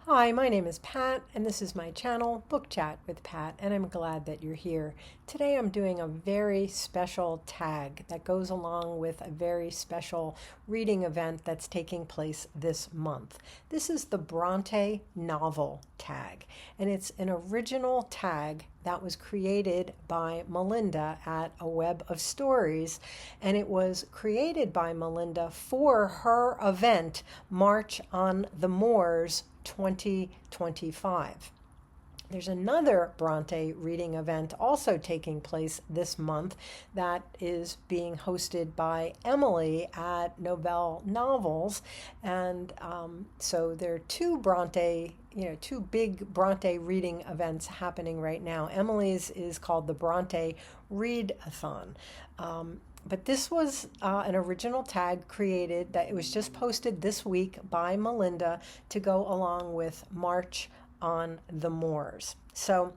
Hi, my name is Pat, and this is my channel, Book Chat with Pat, and I'm glad that you're here. Today I'm doing a very special tag that goes along with a very special reading event that's taking place this month. This is the Bronte novel tag, and it's an original tag that was created by Melinda at A Web of Stories, and it was created by Melinda for her event, March on the Moors 2025. There's another Bronte reading event also taking place this month that is being hosted by Emily at Novell Novels. And so there are two big Bronte reading events happening right now. Emily's is called the Bronte Read-a-thon. But this was an original tag created that it was just posted this week by Melinda to go along with March on the Moors. So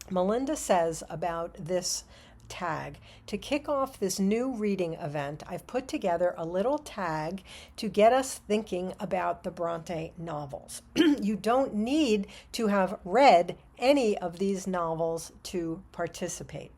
Melinda says about this tag, to kick off this new reading event, I've put together a little tag to get us thinking about the Bronte novels. You don't need to have read any of these novels to participate.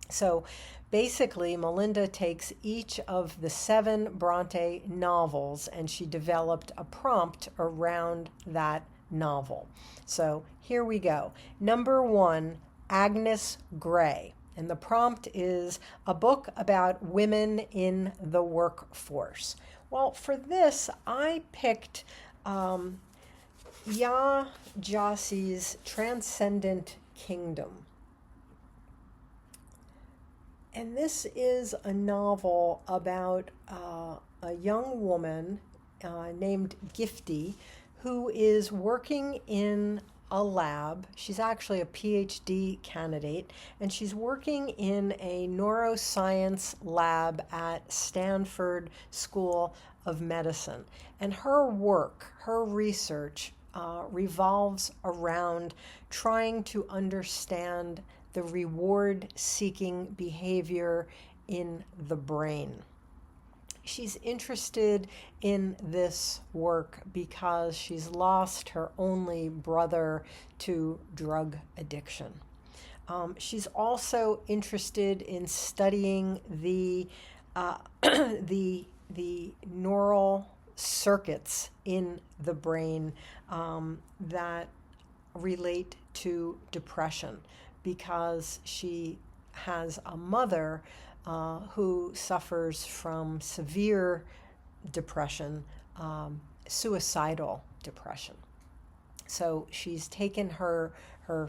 So basically, Melinda takes each of the 7 Bronte novels and she developed a prompt around that novel. So here we go. Number 1, Agnes Grey. And the prompt is a book about women in the workforce. Well, for this, I picked Ya Jassi's Transcendent Kingdom. And this is a novel about a young woman named Gifty who is working in a lab. She's actually a PhD candidate, and she's working in a neuroscience lab at Stanford School of Medicine. And her work, her research, revolves around trying to understand the reward-seeking behavior in the brain. She's interested in this work because she's lost her only brother to drug addiction. She's also interested in studying the neural circuits in the brain that relate to depression, because she has a mother who suffers from severe depression, suicidal depression. So she's taken her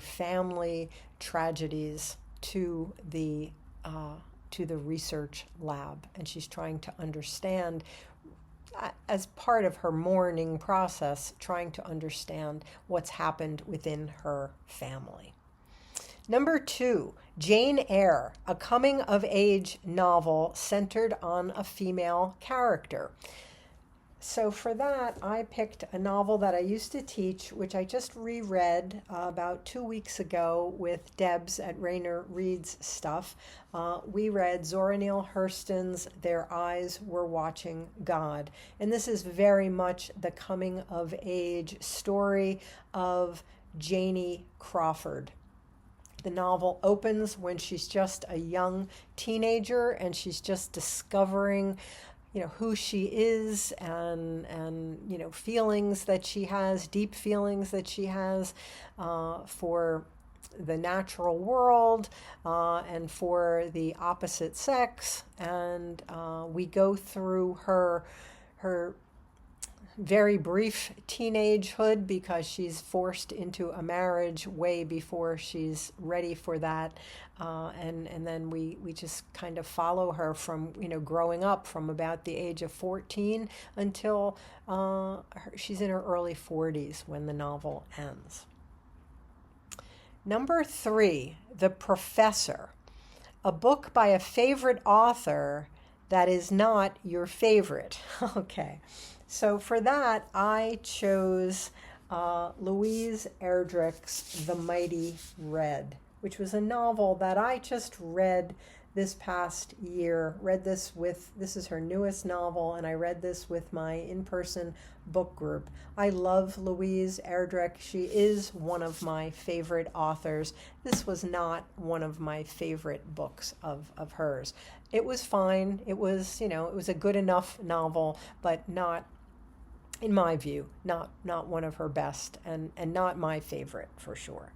family tragedies to the research lab, and she's trying to understand, as part of her mourning process, trying to understand what's happened within her family. Number 2, Jane Eyre, a coming-of-age novel centered on a female character. So for that, I picked a novel that I used to teach, which I just reread about 2 weeks ago with Debs at Rayner Reads Stuff. We read Zora Neale Hurston's Their Eyes Were Watching God. And this is very much the coming-of-age story of Janie Crawford. The novel opens when she's just a young teenager and she's just discovering, who she is and feelings that she has, deep feelings that she has for the natural world and for the opposite sex. And we go through her very brief teenagehood, because she's forced into a marriage way before she's ready for that, and then we just kind of follow her from growing up from about the age of 14 until she's in her early 40s when the novel ends. Number 3, The Professor, a book by a favorite author that is not your favorite. Okay. So for that, I chose Louise Erdrich's The Mighty Red, which was a novel that I just read this past year. This is her newest novel, and I read this with my in-person book group. I love Louise Erdrich. She is one of my favorite authors. This was not one of my favorite books of hers. It was fine. It was, it was a good enough novel, but not, in my view, not one of her best, and not my favorite for sure.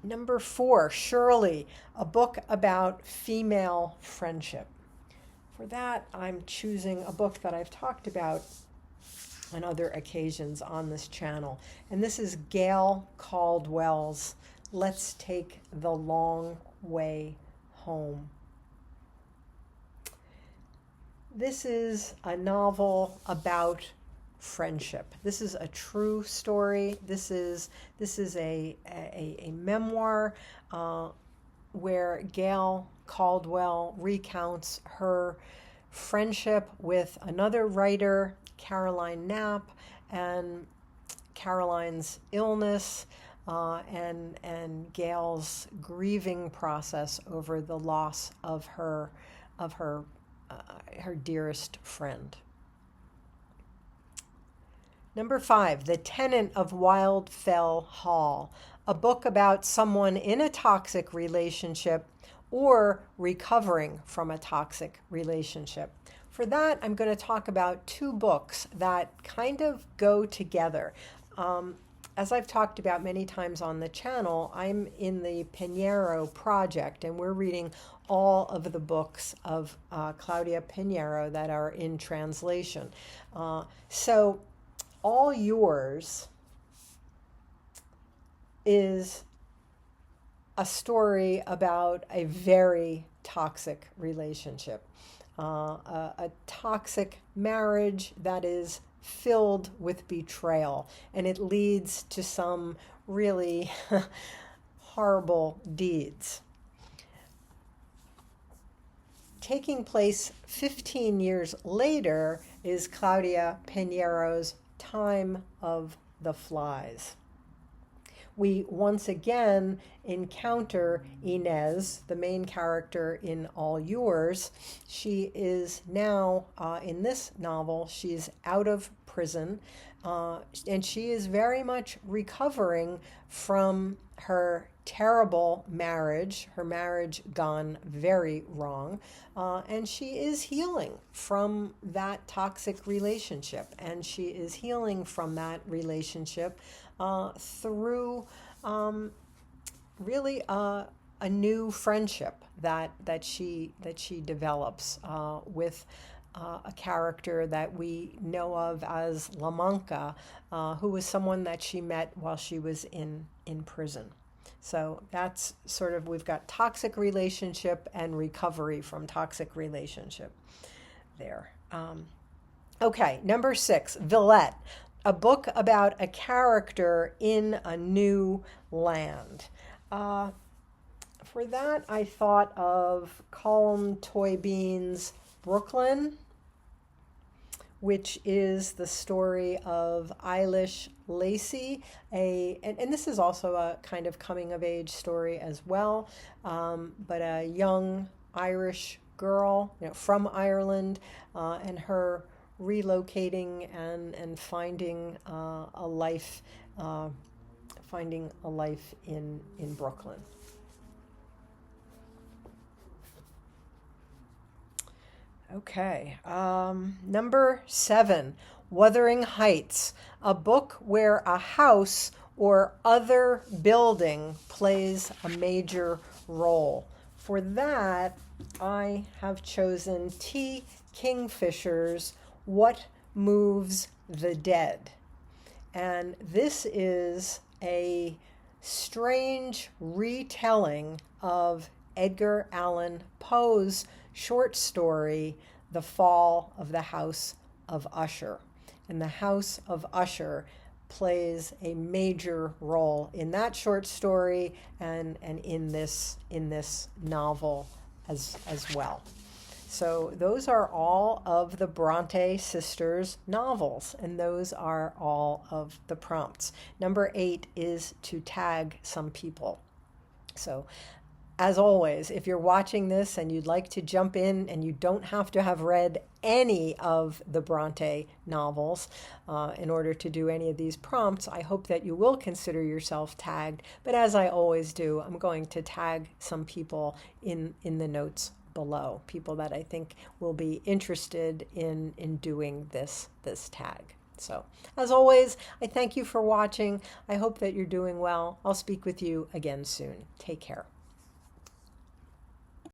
Number 4, Shirley, a book about female friendship. For that, I'm choosing a book that I've talked about on other occasions on this channel. And this is Gail Caldwell's Let's Take the Long Way Home. This is a novel about friendship. This is a true story. This is a memoir where Gail Caldwell recounts her friendship with another writer, Caroline Knapp, and Caroline's illness, and Gail's grieving process over the loss of her dearest friend. Number 5, The Tenant of Wildfell Hall, a book about someone in a toxic relationship or recovering from a toxic relationship. For that, I'm going to talk about 2 books that kind of go together. As I've talked about many times on the channel, I'm in the Pinheiro project, and we're reading all of the books of Claudia Pinheiro that are in translation. So All Yours is a story about a very toxic relationship, a toxic marriage that is filled with betrayal, and it leads to some really horrible deeds. Taking place 15 years later is Claudia Pinheiro's Time of the Flies. We once again encounter Inez, the main character in All Yours. She is now, in this novel, she's out of prison, and she is very much recovering from her terrible marriage, her marriage gone very wrong, and she is healing from that toxic relationship, and she is healing from that relationship through really a new friendship that she develops with a character that we know of as La Manca, who was someone that she met while she was in prison. So that's sort of, we've got toxic relationship and recovery from toxic relationship there. Okay, number 6, Villette, a book about a character in a new land. For that, I thought of Colm Toynbee's Brooklyn, which is the story of Eilish Lacey, and this is also a kind of coming-of-age story as well, but a young Irish girl, from Ireland, and her relocating and finding a life in Brooklyn. Okay, number 7, Wuthering Heights, a book where a house or other building plays a major role. For that, I have chosen T. Kingfisher's What Moves the Dead. And this is a strange retelling of Edgar Allan Poe's short story, The Fall of the House of Usher. And the House of Usher plays a major role in that short story and in this novel as well. So those are all of the Bronte sisters novels, and those are all of the prompts. Number 8 is to tag some people. So as always, if you're watching this and you'd like to jump in, and you don't have to have read any of the Bronte novels in order to do any of these prompts, I hope that you will consider yourself tagged. But as I always do, I'm going to tag some people in the notes below, people that I think will be interested in doing this tag. So as always, I thank you for watching. I hope that you're doing well. I'll speak with you again soon. Take care.